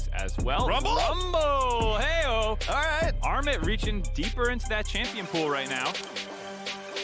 skirmishes as well. Rumble! Rumble! Hey-oh! Alright. Armit reaching deeper into that champion pool right now.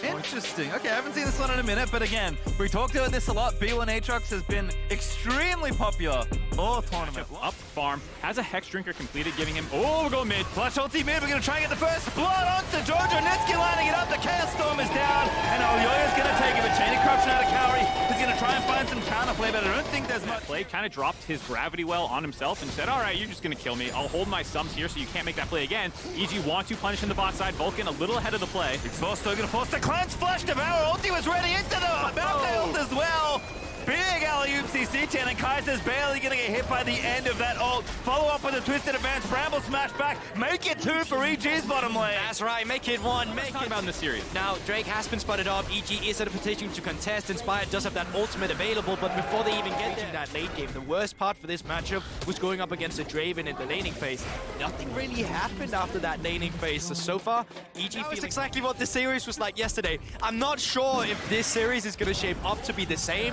Interesting. Okay, I haven't seen this one in a minute, but again, we talked about this a lot. B1 Aatrox has been extremely popular all tournament. Up farm, has a Hex Drinker completed, giving him, oh, we'll go mid. Flash ulti mid, we're going to try and get the first blood onto Jojo. Nitsky lining it up, the Chaos Storm is down, and Elyoya's going to take him. A chain of corruption out of Cowrie. He's going to try and find some counterplay, but I don't think there's much. Play kind of dropped his gravity well on himself and said, all right, you're just going to kill me. I'll hold my sums here so you can't make that play again. EG wants to punish in the bot side. Vulcan a little ahead of the play. Exhaust still going to force the cleanse, flash devour. Ulti was ready into the mount ult as well. Big alley-oop CC10, and Kaiser's barely going to get hit by the end of that ult. Follow up with a twisted advance, Bramble smash back, make it 2 for EG's bottom lane. That's right, make it 1, make it about in the series. Now, Drake has been spotted up, EG is in a position to contest, Inspired does have that ultimate available, but before they even get to that late game, the worst part for this matchup was going up against a Draven in the laning phase. Nothing really happened after that laning phase, so far, EG feels exactly what the series was like yesterday. I'm not sure if this series is going to shape up to be the same,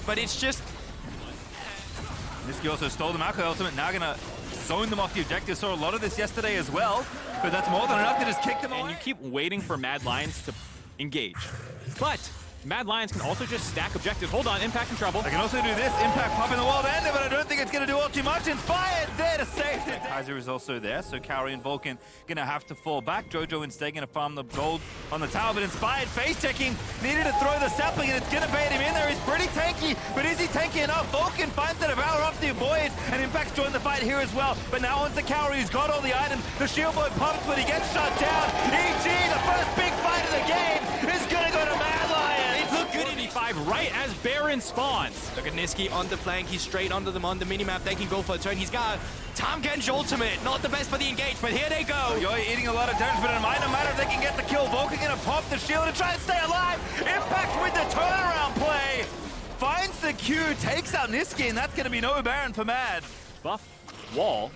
but it's just... Nitsky also stole the Mako ultimate, now gonna zone them off the objective. Saw a lot of this yesterday as well, but that's more than enough to just kick them away. And you keep waiting for Mad Lions to engage. But Mad Lions can also just stack objectives. Hold on, Impact in trouble. They can also do this, Impact popping the wall to end it, but I don't think it's gonna do all too much. Inspired there to save it. Kaiser is also there, so Cowrie and Vulcan gonna have to fall back. Jojo instead gonna farm the gold on the tower, but Inspired face checking, needed to throw the sapling, and it's gonna bait him in there. He's pretty tanky, but is he tanky enough? Vulcan finds the Devour off the Void, and Impact's joined the fight here as well. But now onto Cowrie, who's got all the items. The shield boy pumps, but he gets shut down. EG, the first big fight of the game, is gonna go to Mad Lions. Good 85 right as Baron spawns. Look at Nitsky on the flank, he's straight under them on the minimap, they can go for a turn. He's got Tam Genj ultimate, not the best for the engage, but here they go. Elyoya eating a lot of damage, but it might not matter if they can get the kill. Vulcan gonna pop the shield and try and stay alive. Impact with the turnaround play. Finds the Q, takes out Nitsky, and that's gonna be no Baron for Mad. Buff wall.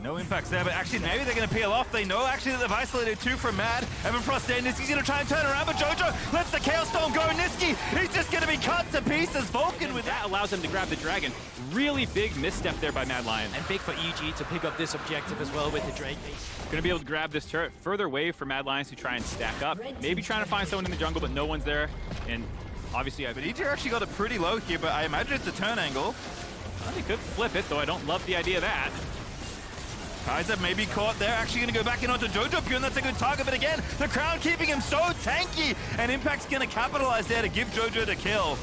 No impacts there, but actually maybe they're going to peel off. They know actually that they've isolated 2 from Mad. Evan Frost there, Nitsky's going to try and turn around, but Jojo lets the Chaos Storm go. Nitsky, he's just going to be cut to pieces. Vulcan with that allows them to grab the dragon. Really big misstep there by Mad Lions. And big for EG to pick up this objective as well with the Drake. Going to be able to grab this turret. Further away for Mad Lions to try and stack up. Maybe trying to find someone in the jungle, but no one's there. And obviously, but EG actually got it pretty low here, but I imagine it's a turn angle. Well, they could flip it, though I don't love the idea of that. Kaiser may be caught there, actually going to go back in onto Jojo Pure, and that's a good target, but again, the crown keeping him so tanky, and Impact's going to capitalize there to give Jojo the kill.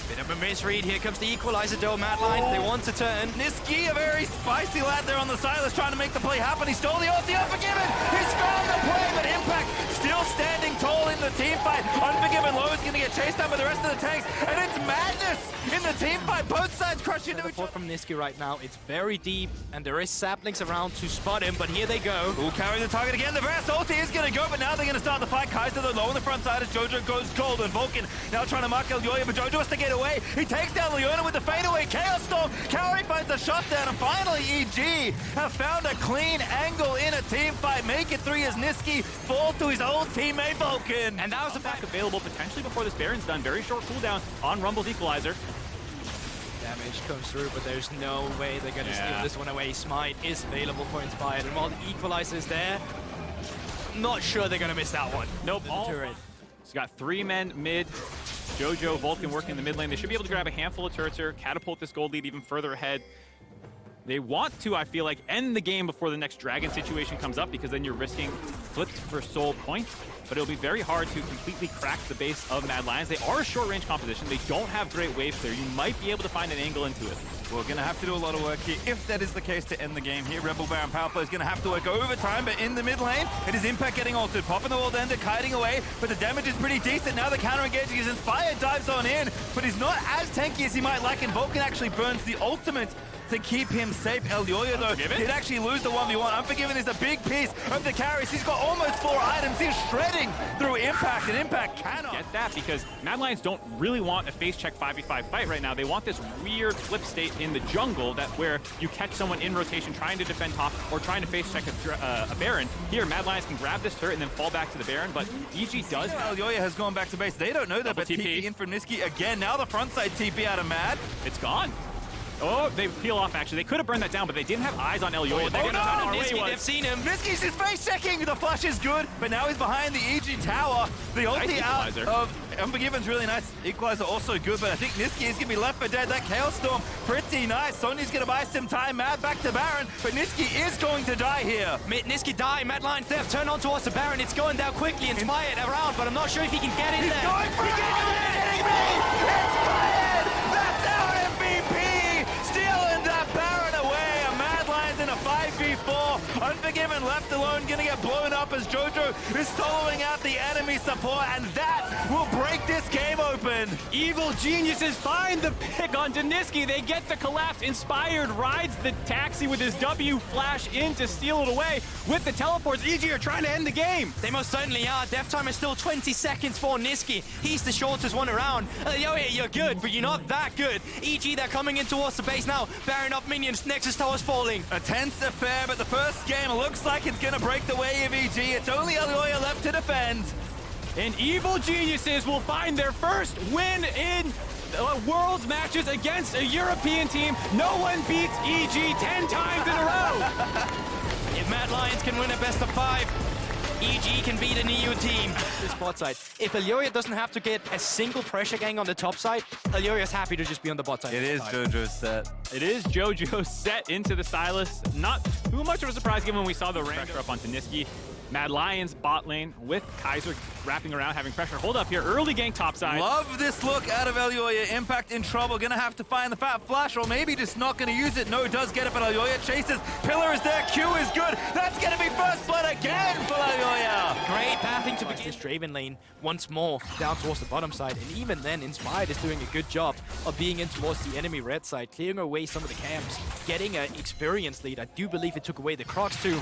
Bit of a misread, here comes the equalizer though, Mad Lions, they want to turn. Nitsky, a very spicy lad there on the Silas, trying to make the play happen. He stole the ulti, Unforgiven! He's found the play, but Impact still standing tall in the team fight. Unforgiven Low is going to get chased down by the rest of the tanks, and it's madness in the team fight. Both sides crush into each other. From Nitsky right now, it's very deep, and there is saplings around to spot him, but here they go. Who'll carry the target again? The Vast ulti is going to go, but now they're going to start the fight. Kaiser, the low on the front side as Jojo goes gold, and Vulcan now trying to mark Elyoya, but Jojo has to get away. He takes down Leona with the fadeaway Chaos Storm. Cowrie finds a shutdown, and finally EG have found a clean angle in a team fight. Make it 3 as Nitsky falls to his old teammate Vulcan. And that was a back available potentially before this Baron's done. Very short cooldown on Rumble's equalizer. Damage comes through, but there's no way they're going to steal this one away. Smite is available for Inspired, and while the equalizer is there, not sure they're going to miss that one. Nope. He's got 3 men mid. Jojo, Vulcan working in the mid lane. They should be able to grab a handful of turrets here, catapult this gold lead even further ahead. They want to, I feel like, end the game before the next dragon situation comes up, because then you're risking flips for soul point. But it'll be very hard to completely crack the base of Mad Lions. They are a short-range composition. They don't have great waves there. You might be able to find an angle into it. We're going to have to do a lot of work here, if that is the case, to end the game here. Rebel Baron power play is going to have to work overtime, but in the mid lane, it is Impact getting altered. Popping the wall to end it, kiting away, but the damage is pretty decent. Now the counter-engaging is Inspired, dives on in, but he's not as tanky as he might like, and Vulcan actually burns the ultimate to keep him safe. Elyoya, though, he'd actually lose the 1v1. Unforgiven is a big piece of the carries. He's got almost 4 items. He's shredding through Impact, and Impact cannot get that, because Mad Lions don't really want a face check 5v5 fight right now. They want this weird flip state in the jungle that where you catch someone in rotation trying to defend top or trying to face check a Baron. Here, Mad Lions can grab this turret and then fall back to the Baron, but EG does. Elyoya has gone back to base. They don't know that, but TP in from Nitsky again. Now the front side TP out of Mad. It's gone. Oh, they peel off, actually. They could have burned that down, but they didn't have eyes on Elyoya. They're going to turn our way. They've seen him. Niski's just face checking. The flash is good, but now he's behind the EG tower. The ulti out equalizer. of Unforgiven's really nice. Equalizer also good, but I think Niski is going to be left for dead. That Chaos Storm, pretty nice. Sonya's going to buy some time. Mad back to Baron, but Niski is going to die here. Niski die. Mad Lion Theft turn on towards the Baron. It's going down quickly. Inspired around, but I'm not sure if he can get in there. He's going for it. Kidding me? Inspired! That's our MVP! Stealing that Baron away. A Mad Lion's in a 5v4. Unforgiven left alone, gonna get blown up as Jojo is soloing out the enemy support, and that will break this game open. Evil Geniuses find the pick on Niski. They get the collapse. Inspired rides the taxi with his W, flash in to steal it away. With the teleports, EG are trying to end the game. They most certainly are. Death time is still 20 seconds for Niski. He's the shortest one around. You're good, but you're not that good. EG, they're coming in towards the base now. Baron up minions. Nexus Tower's falling. A tense affair, but the first game looks like it's gonna break the way of EG. It's only Elyoya left to defend. And Evil Geniuses will find their first win in Worlds matches against a European team. No one beats EG 10 times in a row. If Mad Lions can win a best of 5, EG can beat an EU team. This bot side. If Elyoya doesn't have to get a single pressure gang on the top side, Elyoya's happy to just be on the bot side. It is Jojo's set. It is Jojo set into the Stylus. Not too much of a surprise given when we saw the pressure up onto Niski. Mad Lions bot lane with Kaiser wrapping around, having pressure. Hold up here, early gank topside. Love this look out of Elyoya. Impact in trouble, gonna have to find the fat flash, or maybe just not gonna use it. No, does get it, but Elyoya chases. Pillar is there, Q is good. That's gonna be first blood again for Elyoya. Great pathing to begin this Draven lane once more down towards the bottom side. And even then, Inspired is doing a good job of being in towards the enemy red side, clearing away some of the camps, getting an experience lead. I do believe it took away the Crocs too.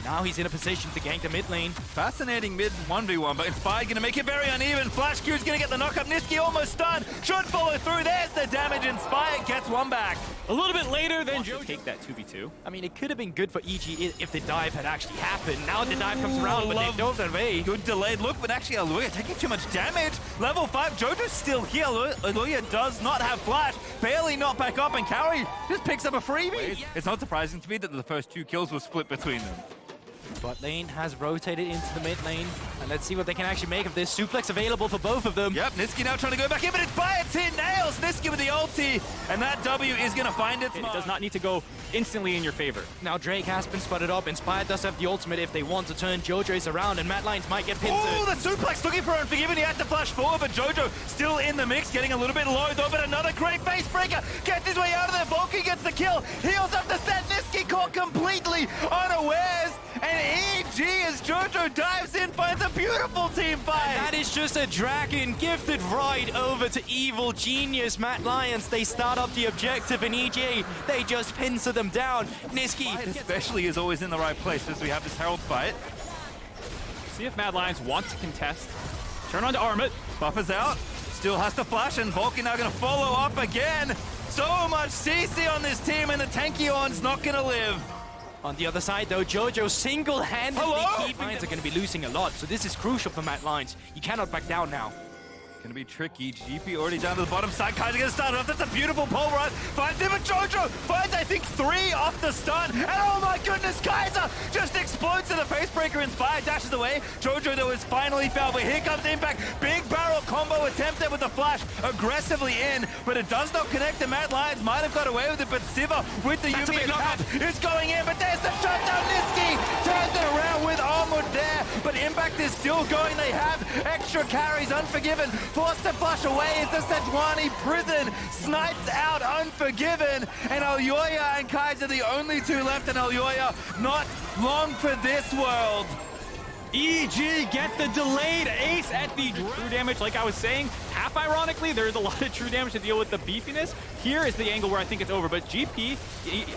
Now he's in a position to gank the mid lane. Fascinating mid 1v1, but Inspired gonna make it very uneven. Flash Q's gonna get the knock up. Niski almost stunned. Should follow through. There's the damage. Inspired gets one back. A little bit later than Jojo take that 2v2. I mean, it could have been good for EG if the dive had actually happened. Now the dive comes around, but they dove that way. Good delayed look, but actually Elyoya taking too much damage. Level 5, Jojo's still here. Elyoya does not have flash. Barely not back up, and Kaori just picks up a freebie. It's not surprising to me that the first 2 kills were split between them. Bot lane has rotated into the mid lane, and let's see what they can actually make of this. Suplex available for both of them. Yep, Niski now trying to go back in, but Inspired's hit nails Niski with the ulti, and that W is going to find its mark. It does not need to go instantly in your favor. Now Drake has been spotted up. Inspired does have the ultimate if they want to turn Jojo's around, and Mad Lions might get pinned. Oh, the suplex looking for Unforgiven. He had to flash forward, but Jojo still in the mix, getting a little bit low though, but another great face breaker. Gets his way out of there. Vulcan gets the kill. Heals up the set. Niski caught completely unawares, and EG as Jojo dives in, finds a beautiful team fight. And that is just a dragon gifted right over to Evil Genius. Mad Lions, they start up the objective, and EG, they just pincer them down. Niski especially is always in the right place as we have this Herald fight. See if Mad Lions want to contest. Turn on to Armit. Buffer's out. Still has to flash, and Vulcan now going to follow up again. So much CC on this team, and the Tankion's not going to live. On the other side, though, Jojo single-handedly Hello? Lions are going to be losing a lot, so this is crucial for Mad Lions. You cannot back down now. Gonna be tricky. GP already down to the bottom side. Kaiser gonna start off. That's a beautiful pulverize. Finds him, and Jojo finds, I think, 3 off the stun. And oh my goodness, Kaiser just explodes to the facebreaker. Inspired dashes away. Jojo, though, is finally fouled, but here comes Impact. Big barrel combo attempted with the flash aggressively in, but it does not connect. The Mad Lions might have got away with it, but Siva with the UV attack is going in, but there's the shutdown. Niski turns it around with Armwood there, but Impact is still going. They have extra carries. Unforgiven forced to flush away as the Sejuani prison snipes out Unforgiven, and Elyoya and Kaiser the only 2 left, and Elyoya not long for this world. EG get the delayed ace at the true damage. Like I was saying, half ironically, there's a lot of true damage to deal with the beefiness. Here is the angle where I think it's over, but GP,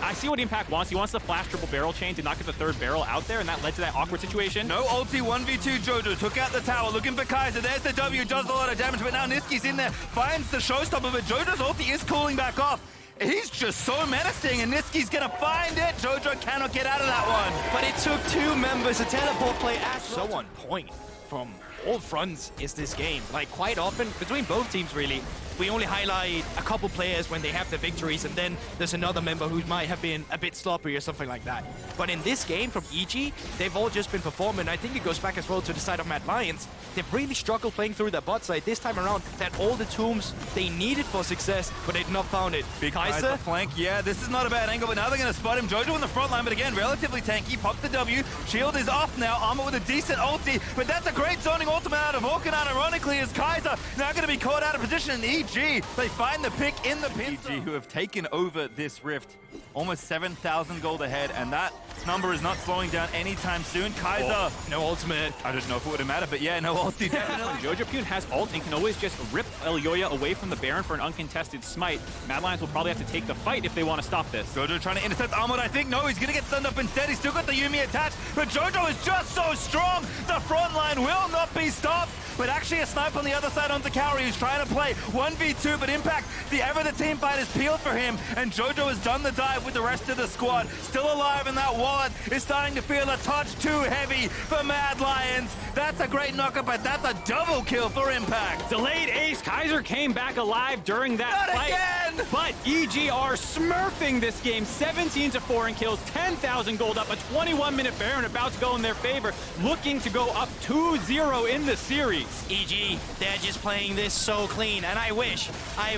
I see what Impact wants. He wants the flash triple barrel chain to not get the 3rd barrel out there, and that led to that awkward situation. No ulti 1v2 Jojo, took out the tower, looking for Kaiser. There's the W, does a lot of damage, but now Niski's in there, finds the showstopper, but Jojo's ulti is cooling back off. He's just so menacing, and Niski's gonna find it. Jojo cannot get out of that one. But it took 2 members to teleport play so on point from all fronts is this game. Like, quite often, between both teams really, we only highlight a couple players when they have the victories, and then there's another member who might have been a bit sloppy or something like that. But in this game from EG, they've all just been performing. I think it goes back as well to the side of Mad Lions. They've really struggled playing through their bot side this time around. They had all the tombs they needed for success, but they'd not found it. Big Kaiser, flank, yeah, this is not a bad angle, but now they're going to spot him. Jojo in the front line, but again, relatively tanky. Pops the W. Shield is off now. Armor with a decent ulti, but that's a great zoning ultimate out of Vulcan, and ironically is Kaiser now going to be caught out of position in EG. They find the pick in the pin. EG, who have taken over this rift, almost 7,000 gold ahead, and that number is not slowing down anytime soon. Kaiser, no ultimate. I don't know if it would have mattered, but yeah, no ulti definitely. Jojo Pune has ult and can always just rip Elyoya away from the Baron for an uncontested smite. Mad Lions will probably have to take the fight if they want to stop this. Jojo trying to intercept Armor, I think. No, he's going to get stunned up instead. He's still got the Yuumi attached, but Jojo is just so strong. The front line will not be stopped. But actually a snipe on the other side onto Kaori, who's trying to play 1v2, but Impact, the team fight is peeled for him, and Jojo has done the dive with the rest of the squad. Still alive, and that wallet is starting to feel a touch too heavy for Mad Lions. That's a great knockup, but that's a double kill for Impact. Delayed ace. Kaiser came back alive during that Not fight. again! But EG are smurfing this game. 17-4 in kills, 10,000 gold up, a 21-minute Baron about to go in their favor, looking to go up 2-0 in the series. EG, they're just playing this so clean, and I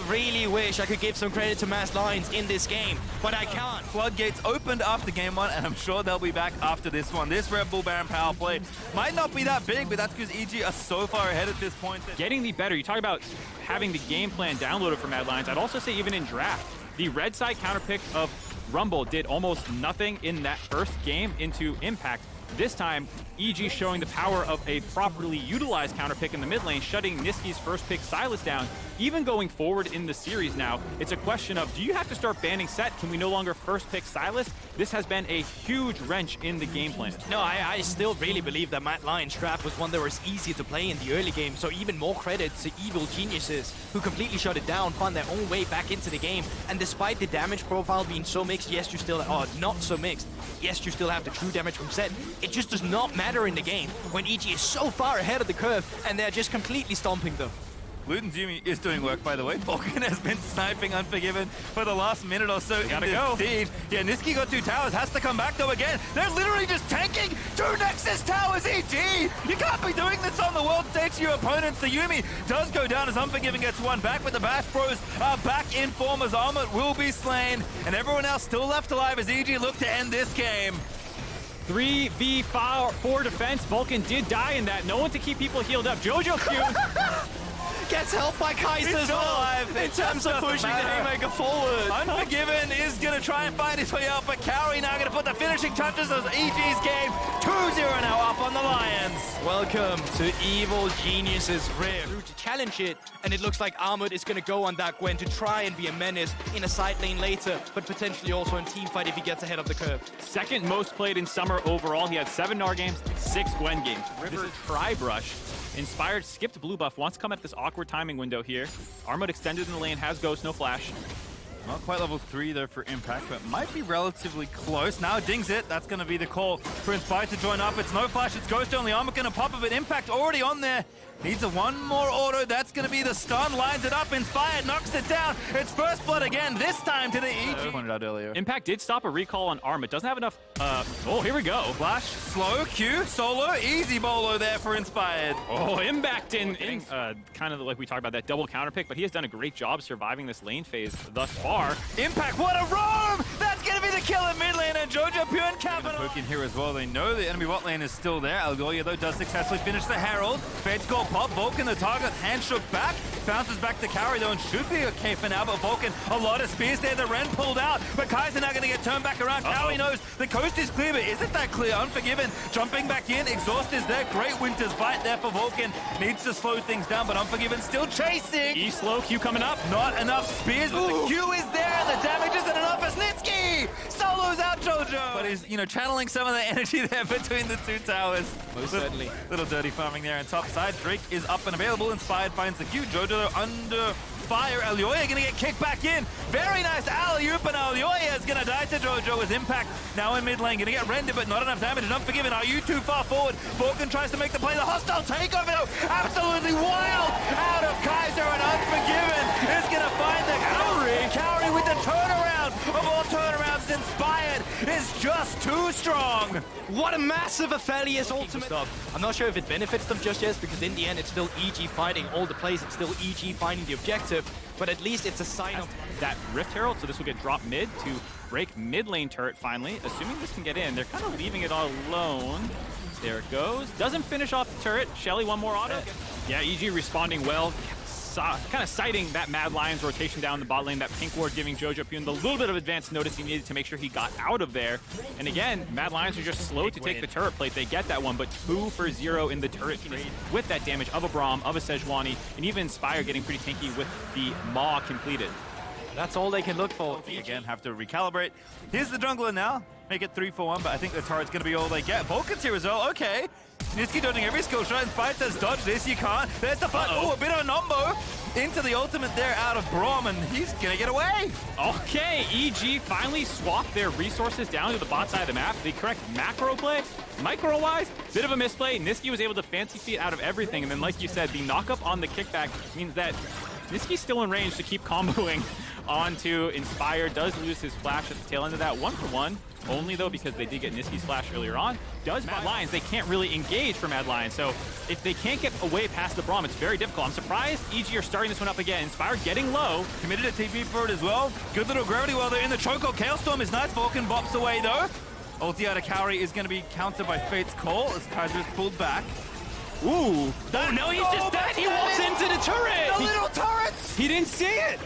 really wish I could give some credit to Mad Lions in this game, but I can't. Floodgates opened after game one, and I'm sure they'll be back after this one. This Red Bull Baron power play might not be that big, but that's because EG are so far ahead at this point. Getting the better. You talk about having the game plan downloaded for Mad Lions. I'd also say even in draft, the red side counterpick of Rumble did almost nothing in that first game into Impact. This time, EG showing the power of a properly utilized counterpick in the mid lane, shutting Niski's first pick Sylas down. Even going forward in the series now, it's a question of, do you have to start banning Set? Can we no longer first pick Sylas? This has been a huge wrench in the game plan. No, I still really believe that Mad Lions draft was one that was easier to play in the early game, so even more credit to Evil Geniuses, who completely shut it down, found their own way back into the game, and despite the damage profile being so mixed, yes, you still, not so mixed, yes, you still have the true damage from Set. It just does not matter in the game when EG is so far ahead of the curve, and they're just completely stomping them. Luden's Yuumi is doing work, by the way. Vulcan has been sniping Unforgiven for the last minute or so. Gotta go. Siege. Yeah, Niski got 2 towers, has to come back though again. They're literally just tanking 2 Nexus towers, EG! You can't be doing this on the world stage to your opponents. The Yuumi does go down as Unforgiven gets 1 back, but the Bash Bros are back in form as Armut will be slain, and everyone else still left alive as EG look to end this game. 3v4 defense. Vulcan did die in that. No one to keep people healed up. Jojo Pune Gets helped by Kaiser as well, in terms of pushing the Haymaker forward. Unforgiven is going to try and find his way out, but Kaori now going to put the finishing touches of EG's game. 2-0 now up on the Lions. Welcome to Evil Geniuses Rift. Through to challenge it, and it looks like Armut is going to go on that Gwen to try and be a menace in a side lane later, but potentially also in team fight if he gets ahead of the curve. Second most played in summer overall. He had 7 Gnar games, 6 Gwen games. River Tri-Brush. Inspired skipped blue buff, wants to come at this awkward timing window here. Armut extended in the lane, has Ghost, no flash. Not quite level 3 though for Impact, but might be relatively close. Now dings it. That's going to be the call for Inspired to join up. It's no flash, it's Ghost only. Armut going to pop it, but Impact already on there. Needs a 1 more auto. That's going to be the stun. Lines it up. Inspired knocks it down. It's first blood again, this time to the EG. Pointed out earlier. Impact did stop a recall on Armut. Doesn't have enough. Oh, here we go. Flash, slow, Q, solo, easy bolo there for Inspired. Oh, Impact in kind of like we talked about that double counter pick, but he has done a great job surviving this lane phase thus far. Impact, what a roam! That's going to be the kill in mid lane, and Jojo Pune capital. Poke in here as well. They know the enemy bot lane is still there. Elyoya, though, does successfully finish the Herald. Fade's goal pop. Vulcan, the target, hand shook back. Bounces back to Kaori, though, and should be okay for now, but Vulcan, a lot of spears there. The Ren pulled out, but Kaiser now going to get turned back around. Kaori knows the coast is clear, but isn't that clear? Unforgiven, jumping back in. Exhaust is there. Great Winter's Bite there for Vulcan. Needs to slow things down, but Unforgiven still chasing. E slow, Q coming up. Not enough spears, but the Q is there, and the damage isn't enough as Nitski solos out Jojo. But he's, channeling some of the energy there between the 2 towers. Most certainly. Little dirty farming there on top side. Drake is up and available. Inspired finds the Q. Jojo under fire. Alioya gonna get kicked back in. Very nice alley-oop, and Alioya is gonna die to Jojo as Impact now in mid lane. Gonna get rendered, but not enough damage. And Unforgiven, are you too far forward? Vulcan tries to make the play. The hostile takeover, though, absolutely wild out of Kaiser, and Unforgiven is gonna find the Cowrie with the turnaround of all turnarounds. Inspired is just too strong. What a massive Aphelios ultimate. I'm not sure if it benefits them just yet, because in the end it's still EG fighting all the plays, it's still EG finding the objective, but at least it's a sign of that Rift Herald, so this will get dropped mid to break mid lane turret finally. Assuming this can get in, they're kind of leaving it all alone. There it goes. Doesn't finish off the turret. Shelly, one more auto. Yeah, EG responding well. Kind of citing that Mad Lions rotation down the bot lane, that pink ward giving Jojo Pyun the little bit of advanced notice he needed to make sure he got out of there. And again, Mad Lions are just slow to take the turret plate. They get that one, but 2 for 0 in the turret trade with that damage of a Braum, of a Sejuani, and even Inspire getting pretty tanky with the Maw completed. That's all they can look for. Again, have to recalibrate. Here's the jungler now. Make it 3 for 1, but I think the turret's going to be all they get. Vulcan's here as well. Okay. Niski dodging every skill shot. Inspired says dodge this. You can't. There's the fight. Oh, a bit of a nombo into the ultimate there out of Braum, and he's going to get away. Okay, EG finally swapped their resources down to the bot side of the map. The correct macro play, micro-wise, bit of a misplay. Niski was able to fancy feet out of everything, and then like you said, the knock-up on the kickback means that Niski's still in range to keep comboing onto Inspire. Does lose his flash at the tail end of that 1 for 1. Only though because they did get Niski's flash earlier on. Does Mad Lions, they can't really engage for Mad Lions, so if they can't get away past the Braum, it's very difficult. I'm surprised EG are starting this one up again. Inspire getting low. Committed a TP for it as well. Good little gravity while they're in the chokehold. Chaos Storm is nice. Vulcan bops away though. Ulti out of Cowrie is going to be countered by Fate's Call as Kaiser is pulled back. Ooh. Oh no, he's just dead. He walks into the turret. The little turrets! He didn't see it.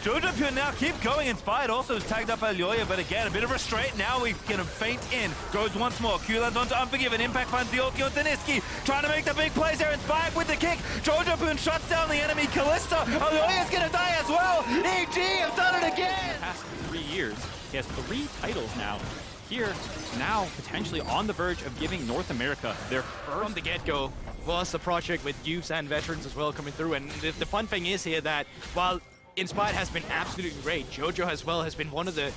Jojo Pyun now keep going. Inspired also is tagged up by Alioya, but again, a bit of restraint. Now we get him faint in. Goes once more. Q lands onto Unforgiven. Impact finds the ulti onto Niski. Trying to make the big plays there. Inspired with the kick. Jojo Pyun shuts down the enemy. Kalista. Alioya's gonna die as well. EG have done it again. Past 3 years, he has 3 titles now. Here, now potentially on the verge of giving North America their first. From the get-go was the project with youths and veterans as well coming through, and the fun thing is here that while Inspired has been absolutely great, Jojo as well has been one of the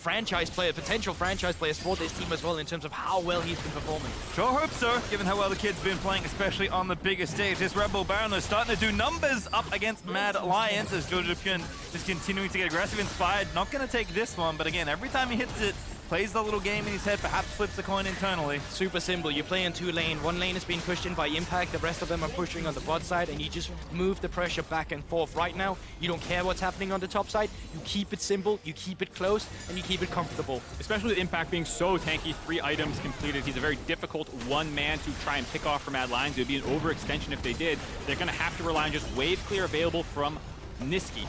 potential franchise players for this team as well in terms of how well he's been performing. Sure hope so, given how well the kid's been playing, especially on the bigger stage. This Red Bull Baron is starting to do numbers up against Mad Lions as Jojo Pyun is continuing to get aggressive. Inspired, not going to take this one, but again, every time he hits it, plays the little game in his head, perhaps flips the coin internally. Super simple. You play in 2 lane. 1 lane is being pushed in by Impact. The rest of them are pushing on the bot side, and you just move the pressure back and forth. Right now, you don't care what's happening on the top side. You keep it simple, you keep it close, and you keep it comfortable. Especially with Impact being so tanky, 3 items completed. He's a very difficult one man to try and pick off for Mad Lions. It would be an overextension if they did. They're going to have to rely on just wave clear available from Niski.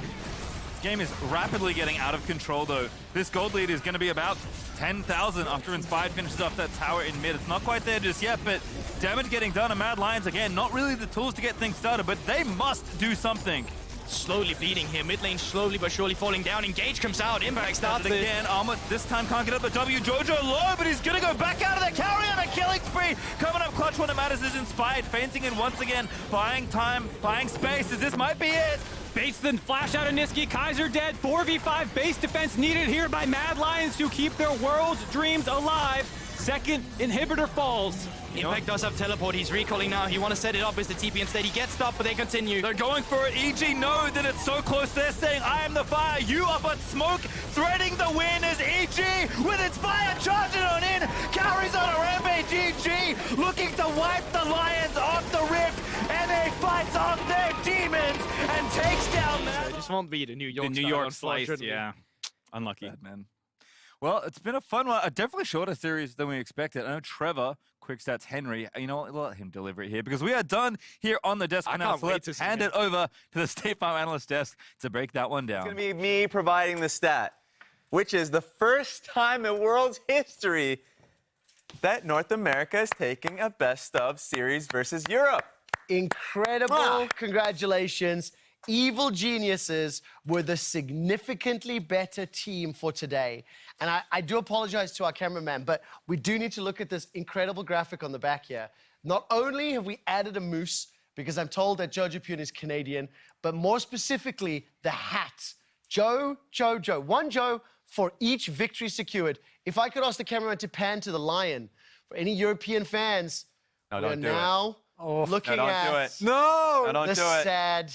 This game is rapidly getting out of control though. This gold lead is going to be about 10,000 after Inspired finishes off that tower in mid. It's not quite there just yet, but damage getting done. And Mad Lions, again, not really the tools to get things started, but they must do something. Slowly bleeding here. Mid lane slowly but surely falling down. Engage comes out. Impact starts it again. Armor this time can't get up the W. Jojo low, but he's going to go back out of the carry on a killing spree. Coming up clutch when it matters is Inspired. Fainting in once again. Buying time, buying space, as this might be it. Baits the flash out of Niski. Kaiser dead. 4v5 base defense needed here by Mad Lions to keep their world's dreams alive. Second inhibitor falls. Impact does have teleport. He's recalling now. He want to set it up as the TP instead. He gets stopped, but they continue. They're going for it. EG know that it's so close. They're saying, I am the fire. You are but smoke. Threading the win is EG with Inspire charging on in. Carries on a rampage. EG looking to wipe the Lions off the rift. And they fights off their demons and takes down Mad. It just won't be the New York. The New York slice, yeah. Unlucky. Bad, man. Well, it's been a fun one. A definitely shorter series than we expected. I know Trevor, Quick Stats Henry, you know what, we'll let him deliver it here because we are done here on the desk for now. So let's hand it over to the State Farm analyst desk to break that one down. It's going to be me providing the stat, which is the first time in world's history that North America is taking a best-of series versus Europe. Incredible. Congratulations. Evil Geniuses were the significantly better team for today. And I do apologize to our cameraman, but we do need to look at this incredible graphic on the back here. Not only have we added a moose, because I'm told that Jojo Pune is Canadian, but more specifically, the hat. Joe. One Joe for each victory secured. If I could ask the cameraman to pan to the lion, for any European fans, No, we're don't do it. now looking No, don't at do it. No! No, don't the do it. sad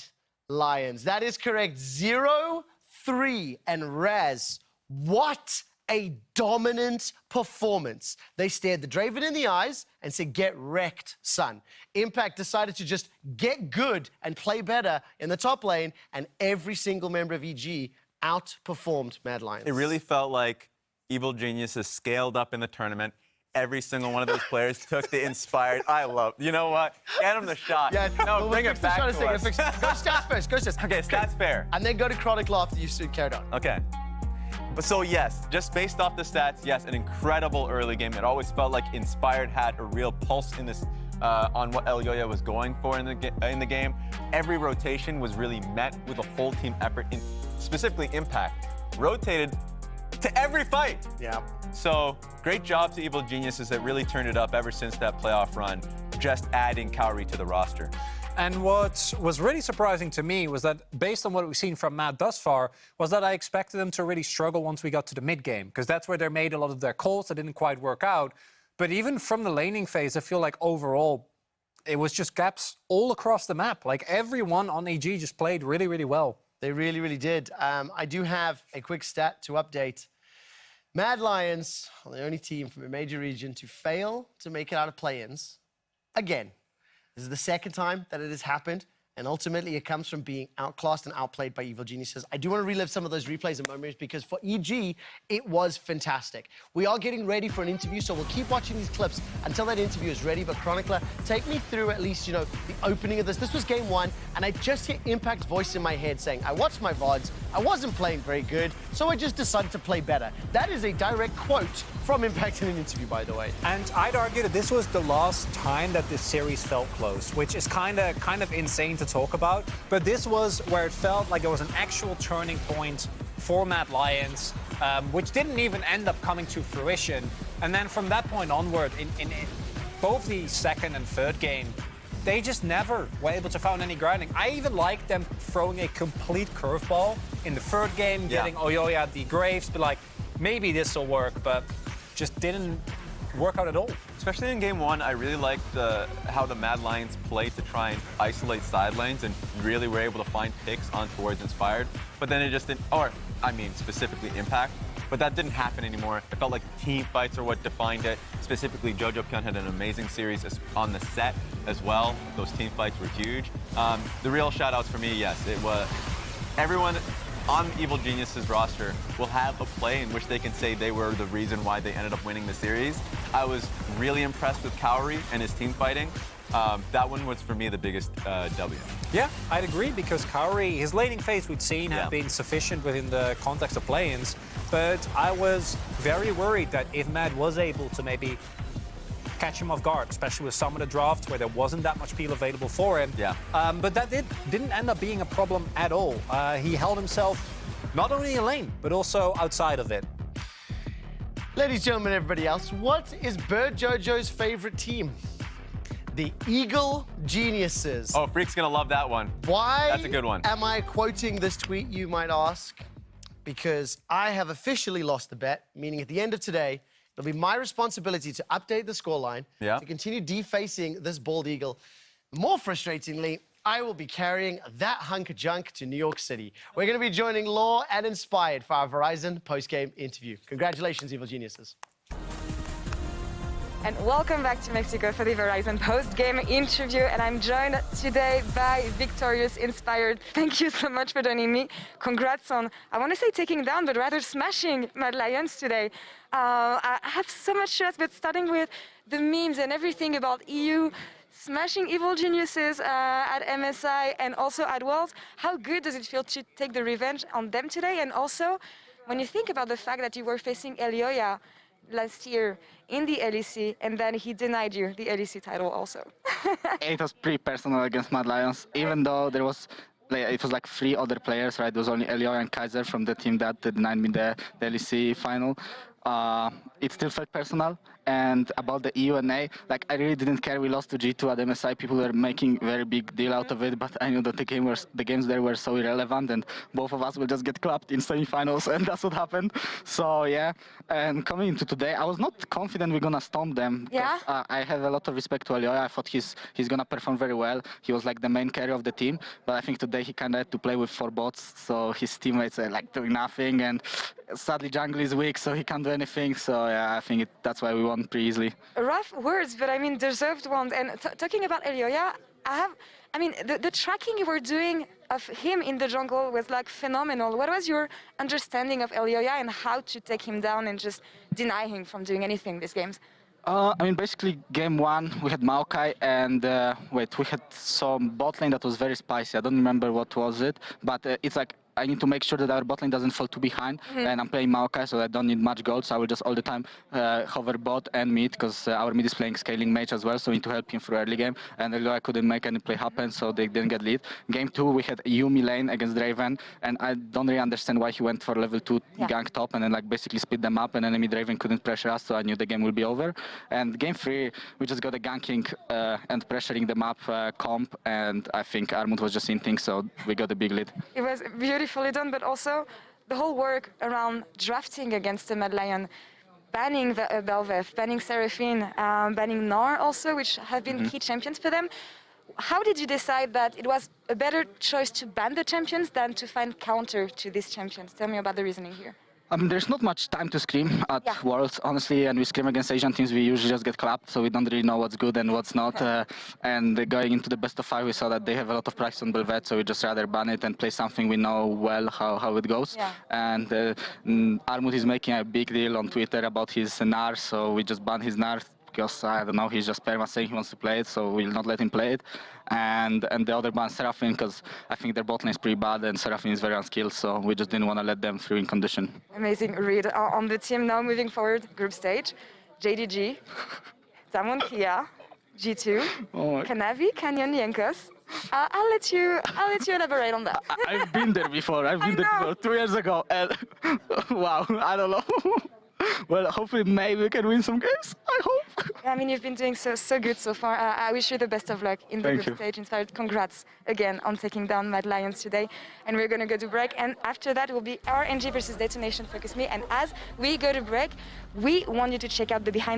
lions. That is correct. 0-3 and Raz. What a dominant performance. They stared the Draven in the eyes and said, get wrecked, son. Impact decided to just get good and play better in the top lane, and every single member of EG outperformed Mad Lions. It really felt like Evil Geniuses scaled up in the tournament. Every single one of those players took the inspired. I love. You know what? Get him the shot. Yeah, No, we'll bring fix it the back shot in a to second, us. fix it. Go stats first. Go stats. Okay, stats fair. And then go to Chronicle after you've carried on. Okay. But so yes, just based off the stats, yes, an incredible early game. It always felt like Inspired had a real pulse in this on what Elyoya was going for in the game. Every rotation was really met with a whole team effort, specifically Impact. Rotated to every fight. Yeah. So great job to Evil Geniuses that really turned it up ever since that playoff run, just adding Kaori to the roster. And what was really surprising to me was that, based on what we've seen from Mad thus far, was that I expected them to really struggle once we got to the mid game, because that's where they made a lot of their calls that didn't quite work out. But even from the laning phase, I feel like overall, it was just gaps all across the map. Like everyone on AG just played really, really well. They really, really did. I do have a quick stat to update. Mad Lions are the only team from a major region to fail to make it out of play-ins. Again, this is the second time that it has happened, and ultimately it comes from being outclassed and outplayed by Evil Geniuses. I do want to relive some of those replays and memories because for EG, it was fantastic. We are getting ready for an interview, so we'll keep watching these clips until that interview is ready. But Chronicler, take me through at least, the opening of this. This was game one, and I just hear Impact's voice in my head saying, I watched my VODs, I wasn't playing very good, so I just decided to play better. That is a direct quote from Impact in an interview, by the way. And I'd argue that this was the last time that this series felt close, which is kind of insane to talk about. But this was where it felt like there was an actual turning point for Mad Lions, which didn't even end up coming to fruition. And then from that point onward, in both the second and third game, they just never were able to find any grinding. I even liked them throwing a complete curveball in the third game, getting Oyoya the Graves, but like, maybe this will work, but just didn't work out at all. Especially in game one, I really liked how the Mad Lions played to try and isolate side lanes and really were able to find picks on towards Inspired. But then it just didn't, specifically Impact. But that didn't happen anymore. It felt like team fights are what defined it. Specifically, Jojo Pyun had an amazing series on the set as well. Those team fights were huge. The real shout-outs for me, yes, it was everyone on Evil Geniuses roster will have a play in which they can say they were the reason why they ended up winning the series. I was really impressed with Kaori and his team fighting. That one was, for me, the biggest W. Yeah, I'd agree, because Kaori, his laning phase we'd seen had been sufficient within the context of play-ins, but I was very worried that if Mad was able to maybe catch him off guard, especially with some of the drafts where there wasn't that much peel available for him. Yeah. But that didn't end up being a problem at all. He held himself not only in lane, but also outside of it. Ladies and gentlemen, everybody else, what is Bird Jojo's favorite team? The Eagle Geniuses. Oh, Freak's gonna love that one. Why That's a good one. am I quoting this tweet, you might ask? Because I have officially lost the bet, meaning at the end of today, it'll be my responsibility to update the scoreline, to continue defacing this bald eagle. More frustratingly, I will be carrying that hunk of junk to New York City. We're going to be joining Law and Inspired for our Verizon post-game interview. Congratulations, Evil Geniuses. And welcome back to Mexico for the Verizon post-game interview. And I'm joined today by victorious Inspired. Thank you so much for joining me. Congrats on, I want to say taking down, but rather smashing Mad Lions today. I have so much stress, but starting with the memes and everything about EU smashing Evil Geniuses at MSI and also at Worlds. How good does it feel to take the revenge on them today? And also, when you think about the fact that you were facing Elyoya last year in the LEC, and then he denied you the LEC title also. It was pretty personal against Mad Lions, even though there was, it was like 3 other players, right? There was only Elyoya and Kaiser from the team that denied me the LEC final. it still felt personal. And about the EU and A, like I really didn't care. We lost to G2 at MSI. People were making very big deal out of it, but I knew that the games there were so irrelevant, and both of us will just get clapped in semifinals, and that's what happened. So yeah, and coming into today, I was not confident we're gonna stomp them. Yeah. I have a lot of respect to Elioya. I thought he's gonna perform very well. He was like the main carry of the team, but I think today he kind of had to play with 4 bots, so his teammates are like doing nothing, and sadly jungle is weak, so he can't do anything. So yeah, I think that's why we won pretty easily. Rough words, but I mean deserved ones. And talking about Elioya, I mean the tracking you were doing of him in the jungle was like phenomenal. What was your understanding of Elioya and how to take him down and just deny him from doing anything these games? I mean, basically, game 1, we had Maokai, and we had some bot lane that was very spicy. I don't remember what was it, but it's like I need to make sure that our bot lane doesn't fall too behind, and I'm playing Maokai, so I don't need much gold, so I will just all the time hover bot and mid, because our mid is playing scaling mage as well, so we need to help him through early game, and I couldn't make any play happen, so they didn't get lead. Game 2, we had Yumi lane against Draven, and I don't really understand why he went for level 2 gank top, and then like basically split them up, and enemy Draven couldn't pressure us, so I knew the game would be over. And game 3, we just got a ganking and pressuring the map comp, and I think Armut was just inting, so we got a big lead. It was beautifully done, but also the whole work around drafting against the Mad Lion, banning Belveth, banning Seraphine, banning Gnar also, which have been key champions for them. How did you decide that it was a better choice to ban the champions than to find counter to these champions? Tell me about the reasoning here. I mean, there's not much time to scrim at Worlds, honestly, and we scrim against Asian teams, we usually just get clapped, so we don't really know what's good and what's not. And going into the best of 5, we saw that they have a lot of practice on Belveth, so we just rather ban it and play something we know well how it goes. Yeah. And Armut is making a big deal on Twitter about his Gnar, so we just ban his Gnar, because I don't know, he's just perma saying he wants to play it, so we'll not let him play it. And the other ban Seraphine, because I think their bot lane is pretty bad and Seraphine is very unskilled, so we just didn't want to let them through in condition. Amazing read on the team. Now moving forward, group stage, JDG, Damwon Kia, G2, Kanavi, Canyon, Yankos. I'll let you elaborate on that. I've been there before. I've been there before 2 years ago, and wow, I don't know. Well, hopefully maybe we can win some games. I hope. I mean, you've been doing so good so far. I wish you the best of luck in the group stage. Inspired, congrats again on taking down Mad Lions today. And we're going to go to break. And after that will be RNG versus Detonation Focus Me. And as we go to break, we want you to check out the behind